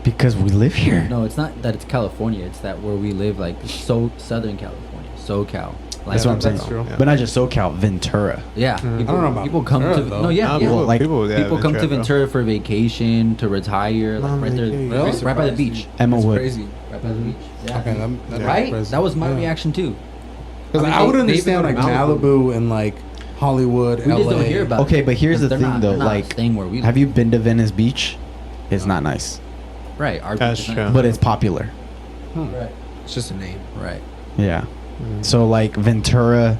Because we live here. No, it's not that it's California. It's that where we live, like Southern California, SoCal. Like, That's what I'm saying. That's true. Yeah. But not just SoCal, Ventura. Yeah, Mm. people, I don't know about people come Ventura, to though. no, yeah, Nah, yeah. people- like, people People come to bro. Ventura for vacation, to retire, like On right there, vacation. Really? right by the beach. Emma It's Wood. crazy. Right by the beach. Yeah. Okay, that Right? surprised That was me. my Yeah. reaction too. Because I mean, I would they understand even like go to Malibu. Malibu. and like Hollywood, We LA. just don't hear about. Okay, it, but here's 'cause the they're thing not- though, they're not like, staying where we have live. you been to Venice Beach? It's not nice, Right, our That's beach is true. not- but it's popular. Right, It's just a name. right. Yeah. Mm. So like Ventura,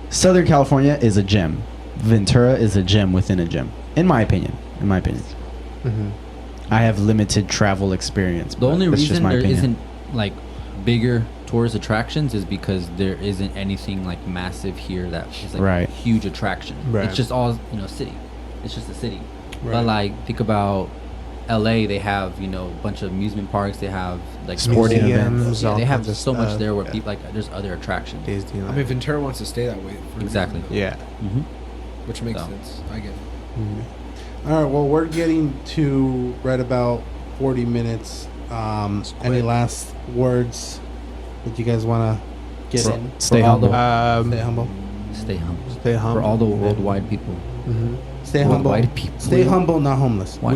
Southern California is a gem. Ventura is a gem within a gem, in my opinion. In my opinion, Mhm. I have limited travel experience. The but only that's just reason my there opinion. not like bigger tourist attractions is because there isn't anything like massive here that is like Right. a huge attraction. Right. It's just all city. It's just a city. Right. But like think about LA, they have a bunch of amusement parks. They have like Sporting Museums, events. Yeah, all they have kinds of so much stuff. there where Yeah. people like there's other attractions. Disneyland. I mean, Ventura wants to stay that way. For a Exactly. reason, though, Yeah. Mm-hmm. Which makes So. sense. I get it. Mhm. All right. Well, we're getting to right about 40 minutes. Any last words that you guys want to get For- in? Stay for all humble. Stay humble. Stay humble. Stay humble. For all the worldwide people. Mhm. Stay humble. Worldwide people. Stay humble, not homeless. Why?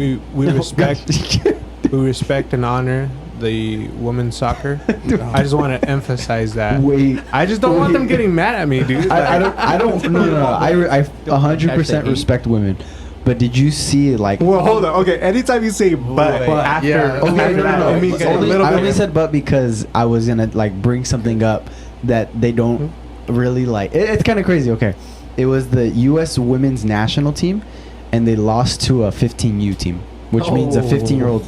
We respect and honor the women's soccer. I just want to emphasize that. Wait, I just don't want them getting mad at me, dude. I don't. No. I 100% Catch the heat. respect women, but did you see like? Well, hold on. Okay, anytime you say but, after, yeah. Okay, after no, that, no, it means no. a little I bit. only said but because I was gonna like bring something up that they don't really like. It's kind of crazy. Okay, It was the U.S. women's national team, and they lost to a 15U team, which means a 15-year-old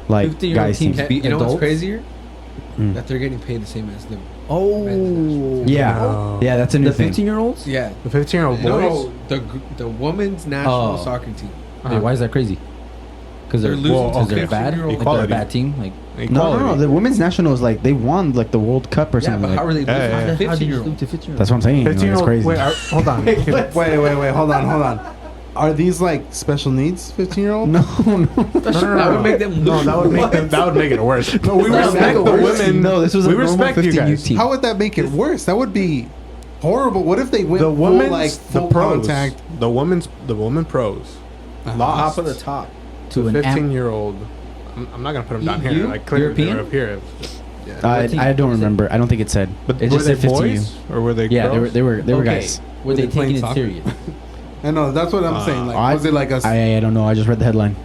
like 15-year-old guys team. team. Beat You know what's adults? crazier? Mm. That they're getting paid the same as the Oh. Yeah, No. yeah, that's a new The thing. 15-year-olds? yeah. The 15-year-old boys. No, the women's national Oh. soccer team. Wait, why is that crazy? Because They're they're losing losing to because they're bad. 15-year-old Like they're a equality. bad team. Like No. The women's national is like they won like the World Cup or Yeah, something. but like, how are they losing Yeah, yeah. to how do you 15-year-old? lose to 15-year-olds? that's what I'm saying. Like, it's 15-year-old. crazy. Wait, hold on. Wait, hold on. Are these like special needs 15-year-old? no. That would make them No, lose. that would make them. That would make it worse. No, we That would respect make the it worse. women. No, this was a we normal respect you 15U guys. team. How would that make it worse? That would be horrible. What if they went The full, women's, like the full pros, contact? the women pros lost Top of the top. To an 15-year-old. I'm not gonna put them down here. EU? Like clearly they were European? up here. Yeah. I team? don't Is it- remember. I don't think it said. But it were just they said 15U. boys or were they? Yeah, girls? they were Okay. guys. Were they playing taking it soccer? serious? I know that's what I'm saying. Like, was it like a I don't know. I just read the headline.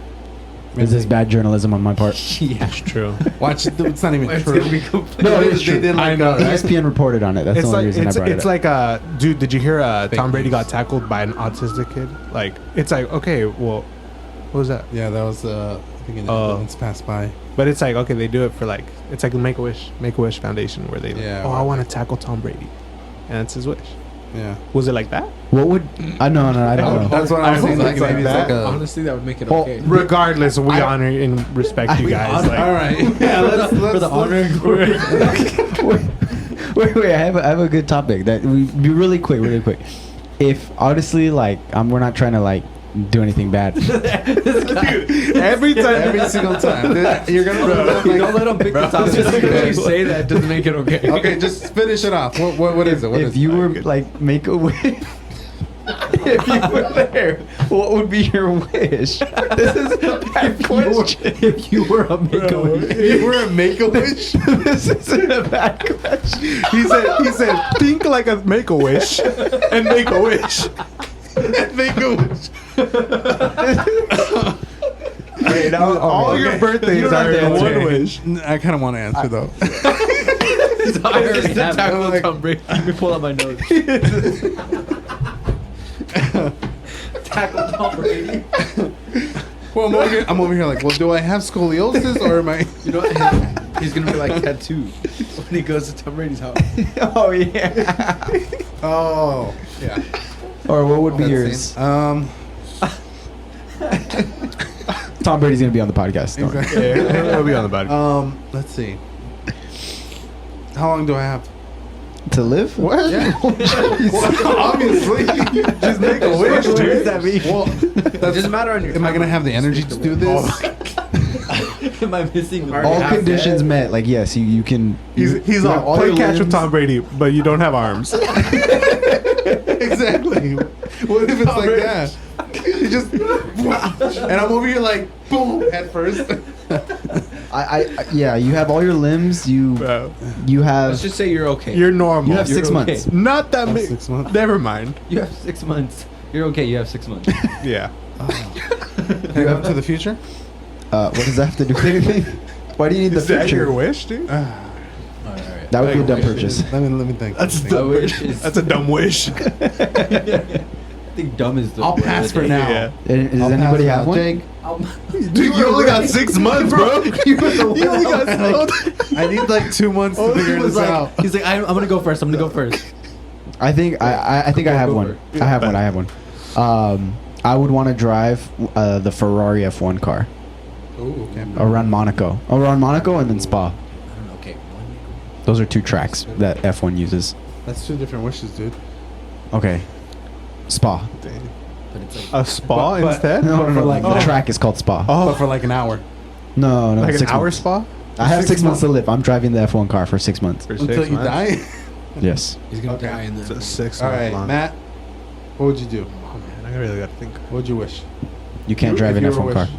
Is this bad journalism on my part? Yeah. That's true. watch? It's not even It's true. gonna be complete. No, They it is true. did like I know, a- right? ESPN reported on it. That's It's the only like reason I brought it's it up. like dude. Did you hear Tom Brady news. got tackled by an autistic kid? Like it's like okay, well, what was that? Yeah, that was I think an Oh. ambulance passed by. But it's like okay, they do it for like it's like the Make a Wish Foundation where they Yeah, I right. want to tackle Tom Brady, and it's his wish. Yeah, Was it like that? What would I know? No, I don't know. that's what I I'm saying. hope Like, it's like maybe it's that. like a. Honestly, that would make it Well, okay. Regardless, we I- honor and respect you guys. All Like, right, yeah, let's For the honor and glory. wait. I have a good topic that we be really quick. If honestly, like, we're not trying to like do anything bad. every time, every single time you're gonna Don't let them pick the top. Just because you say that doesn't make it okay. Okay, just finish it off. What is it? What If is you it? were like make a wish, if you were there, what would be your wish? This is a bad question. If you were a make-a-wish. If you were a Make-A-Wish, This isn't a bad question. he said, think like a Make-A-Wish and make a wish. Make-A-Wish. Hey, now, all your birthdays You don't have are to in answer. one wish. I kind of want to answer though. I already Just to have it. tackle Tom Brady. Let me pull out my notes. Tackle Tom Brady. Well, I'm over here like, well, do I have scoliosis or am I? You know what? He's gonna be like tattooed when he goes to Tom Brady's house. Oh yeah. Oh, yeah. Or what would be That's yours? it. Tom Brady's gonna be on the podcast. Don't worry. Exactly. Yeah, it'll be on the body. Let's see. How long do I have? To live? What? Obviously, just make a wish. What dude. does that mean? Well, It doesn't matter on your. am I gonna have the energy to do this? Am I missing? Already All have conditions met. Like yes, you can. He's you have on all play your catch with limbs. Tom Brady, but you don't have arms. Exactly. What if it's like that? You just, and I'm over here like, boom, head first. Yeah, you have all your limbs. You Bro, have. Let's just say you're okay. you're normal. You have You're 6 okay. months. Not that Oh, big. 6 months. Never mind. You have 6 months. You're okay. You have 6 months. Yeah. Can I go up to the future? What does that have to do with anything? Why do you need Is the that your future? wish, dude? All right. That would be a Like, dumb purchase. Let me think. That's Let me I think. wish is. That's a dumb wish. I think dumb is the. I'll word pass of the for day. now. Yeah. Does I'll anybody pass have now. one? Jake, Dude, you only got 6 months, bro. You only got I need like 2 months to He figure was this like, out. he's like, I'm gonna go first. I'm gonna go first. I think I think I have Go one. for it. I have one. I would want to drive the Ferrari F1 car Ooh, okay. around Monaco, and then Spa. I don't know. Okay. Those are 2 tracks that F1 uses. That's 2 different wishes, dude. Okay, Spa. But it's like. A spa But- instead? No. like The that. track is called Spa. But for like an hour. No, Like an 6 hour months. spa? I have 6 6 months to months. live. I'm driving the F1 car for 6 months. For Until 6 you months? die? Yes. He's gonna Okay. die in It's a the. 6 All month right, long. Matt, what would you do? Oh man, I really gotta think. What would you wish? You can't You- drive if an you were F1 a car. wish.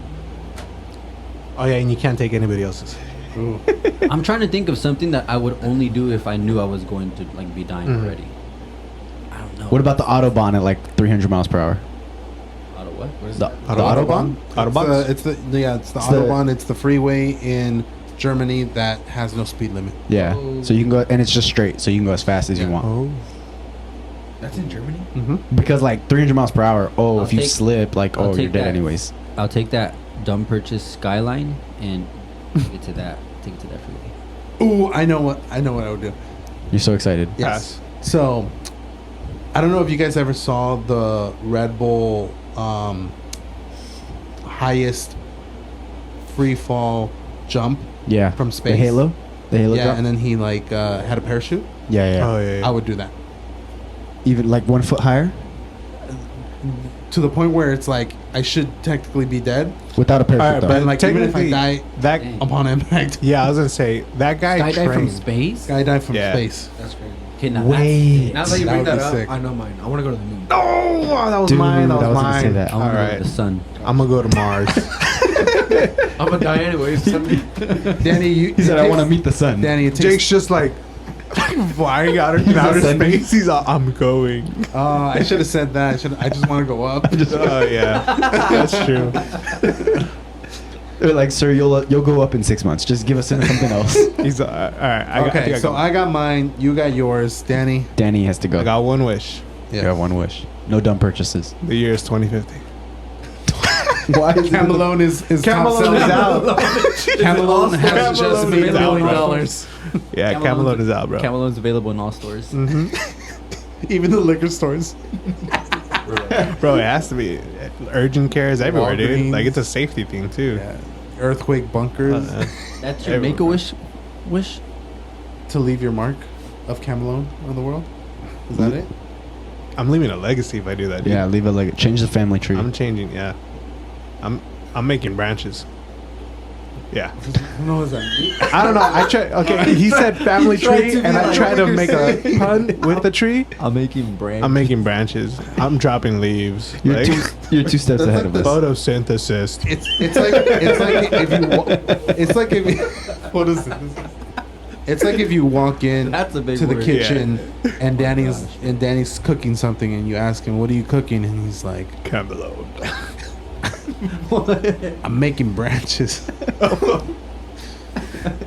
Oh yeah, and you can't take anybody else's. Ooh. I'm trying to think of something that I would only do if I knew I was going to like be dying Mhm. already. I don't know. What about the Autobahn at like 300 miles per hour? Auto what? What is The, that? the Autobahn? Autobots? It's the It's the- Autobahn. It's the freeway in Germany that has no speed limit. Yeah. Oh. So you can go, and it's just straight, so you can go as fast as you Yeah. want. Oh. That's in Germany. Mm-hmm. Because like 300 miles per hour. Oh, I'll if you take- slip, like I'll oh, you're take dead that. anyways. I'll take that dumb purchase Skyline and take it to that. Take it to that freeway. Ooh, I know what I would do. You're so excited. Yes. So, I don't know if you guys ever saw the Red Bull highest free fall jump. Yeah. From The space. Halo. The Halo. Yeah, drop? and then he like had a parachute. yeah, yeah. Oh yeah. I would do that Even like 1 foot higher to the point where it's like I should technically be dead, without a parachute. Alright, though. but like even if I technically- die that. Dang. upon impact, Yeah, I was gonna say that guy Skydive from trained. space? guy died from Yeah. space. That's crazy. Okay, now Wait. Now that you That bring would that be up, sick. I know mine. I want to go to the moon. Oh, that was Dude, mine. That I was was gonna say mine. that. I want to go Alright. to the sun. I'm gonna go to Mars. I'm gonna die anyways. Danny, you He said, "I want to meet the sun." Danny, it Jake's takes. just like flying out of outer ascending. space. He's all, I'm going. I should have said that. I just want to go up. Oh yeah, that's true. They're like, "Sir, you'll go up in 6 months. Just give us something else." He's all right. Okay, so I got mine. You got yours, Danny. Danny has to go. I got one wish. You got one wish. No dumb purchases. The year is 2050. Why? Camelone is top Camelone selling. is out. Camelone has Camelone just is made $1 out, billion. bro. Yeah, Camelone is out, bro. Camalone's available in all stores. hmm Even the liquor stores. Bro, it has to be. Urgent care is everywhere, dude. Walgreens. Like it's a safety thing too. Yeah. Earthquake bunkers That's your Everywhere. make a wish. Wish. to leave your mark of Camelone on the world. Is that it? I'm leaving a legacy if I do that. Dude. Yeah, leave it like change the family tree. I'm changing. Yeah, I'm making branches. Yeah. No, what does that mean? I don't know. I tried. Okay, he said family He tried tree, to be and I like tried to what make you're a pun with the tree. I'm making brand. I'm making branches. I'm dropping leaves. you're, Like, you're 2 steps ahead of us. photosynthesis. It's like if you it's like if you, what is it? It's like if you walk in That's a big to the word. kitchen and Danny's gosh. cooking something and you ask him, "What are you cooking?" and he's like, Camelone. "I'm making branches."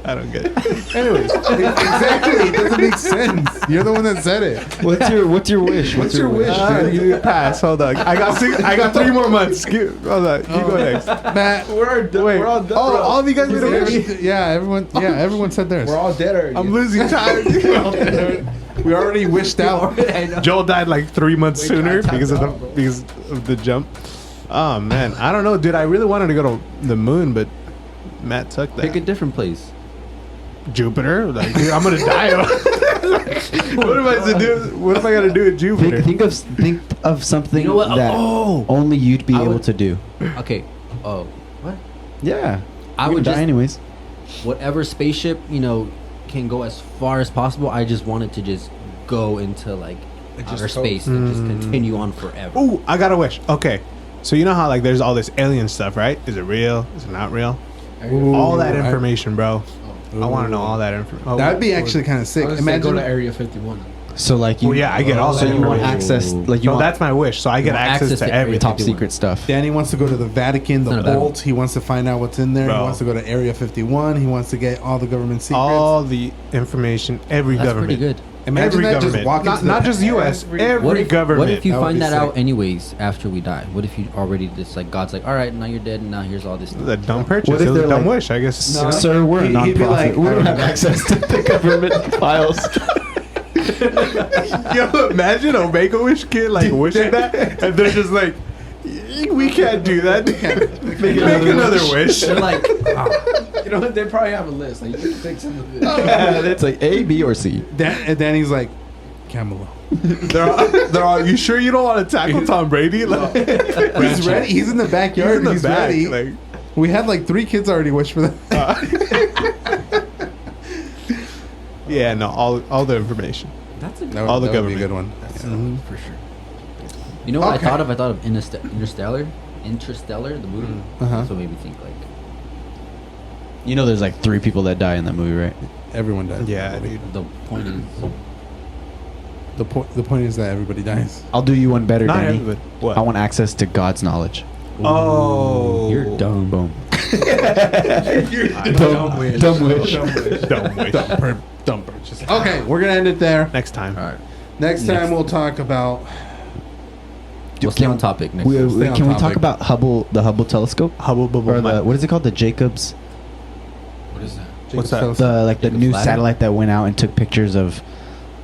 I don't get it. Anyways, exactly. It doesn't make sense. You're the one that said it. What's your wish? What's your wish, You dude? pass. Hold on. I got 3 more months. Hold on. You go next. Matt, Wait. Oh, all of you guys made a wish. yeah, everyone said theirs. We're all dead already. I'm losing time. We already wished out. Joel died like 3 months Wait, sooner time because of out, bro. the jump. Oh man, I don't know, dude. I really wanted to go to the moon, but Matt took that. Pick a different place. Jupiter. Like, dude, I'm gonna die. What am I to do? What am I gonna do at Jupiter? Think of something You know what? that Oh. only you'd be I able would- to do. Okay. Oh. What? Yeah. I You're would gonna die just anyways. whatever spaceship can go as far as possible. I just wanted to just go into like Like, just outer go. space and just continue on forever. Ooh, I got a wish. Okay, so you know how like there's all this alien stuff, right? Is it real? Is it not real? Ooh, All that I- information, bro. I want to know all that information. Oh, That'd be actually kind of sick. I was Imagine go Imagine. to Area 51. So like you. Well, yeah, I get all So that you want information. access, like you So want that's my wish. So I get want access, access to to everything. top 51. secret stuff. Danny wants to go to the Vatican, the It's not a bad vault. He wants to find out what's in there. Bro. He wants to go to Area 51. He wants to get all the government secrets. All the information, every That's government. pretty good. Imagine every that government. just walking not, to the- not just U.S. Every What if, government. what if you That would find be that sick. out anyways after we die? What if you already just like God's like, all right, now you're dead, and now here's all this stuff. the dumb purchase. What if It was a they're dumb like- wish, I guess. No. Sir, we're a He'd be nonprofit. like, we I don't don't have access to the government files. Yo, imagine a Make a Wish kid like wishing that, and they're just like, we can't do that. Make another wish. They're like, you know, they probably have a list. Like, you can take some of this. It's like A, B, or C. And Danny's like, Camelot. They're all. You sure you don't want to tackle Tom Brady? Like, He's ready. He's in the he's backyard. in the He's back. ready. Like, We had like 3 kids already wish for that. yeah, no, all the information. That's a That would, All the that would be a government. good one. That's for sure. You know what Okay. I thought of? I thought of Interstellar, the movie. Uh-huh. That's what made me think like. You know, there's like 3 people that die in that movie, right? Everyone dies. Yeah, dude. The point is, The point is that everybody dies. I'll do you one better, Not Danny. everybody. What? I want access to God's knowledge. Oh, you're dumb. Boom. Dumb wish. Dumb wish. Dumb wish. Dumb purchase. Okay, we're gonna end it there. Next time. All right. Next time we'll talk about. We'll stay on topic next. We, time. Stay on can we talk topic. about the Hubble telescope, Hubble bubble. or the what is it called, the Jacobs, What is that? What's that? Jacob's the like the Jacob's new ladder? satellite that went out and took pictures of.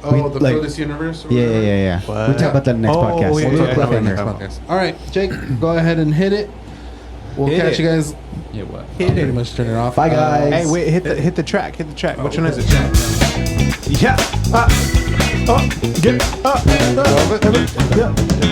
Oh, we- the like- furthest universe. Or Yeah, whatever? yeah. What? We'll talk about that next Oh, podcast. yeah, We'll yeah, talk yeah, about that yeah. next podcast. All right, Jake, go ahead and hit it. We'll Hit catch it. you guys. Yeah, what? Hit Pretty it. much turn it off. Bye, guys. Hey, wait! Hit the track. Hit the track. Which one is it? Yeah. Yeah. Get. Yeah.